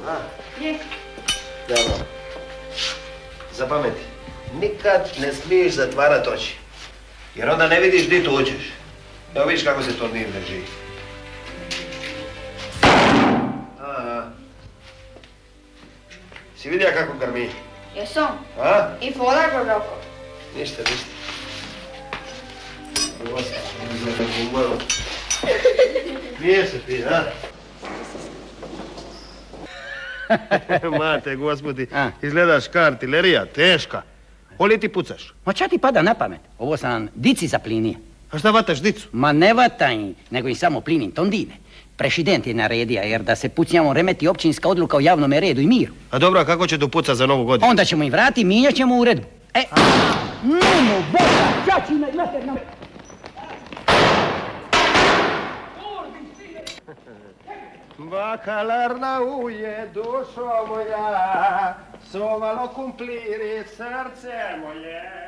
A? Je. Dobro. Zapameti. Nikad ne smiješ zatvarati oči. Jer onda ne vidiš di tuđeš. Evo vidiš kako se to dim drži. Si vidio kako grmi? Jesam. A? I voda goroko. Ništa. Nije se ti, a? Mate, gospodi, izgledaš ka artilerija, teška. Koli ti pucaš? Ma ča ti pada na pamet? Ovo sam dici zaplinije. A šta vataš dicu? Ma ne vataj, nego i samo plinim tondine. Prešident je naredija, jer da se pucnjamo remeti općinska odluka o javnom redu i miru. A dobro, a kako će tu pucat za novu godinu? Onda ćemo i vrati, mijenjat ćemo uredbu. Nuno, boga, čačina i materna... Bakalarna uje, dušo moja, sovalo kumpliri srce moje.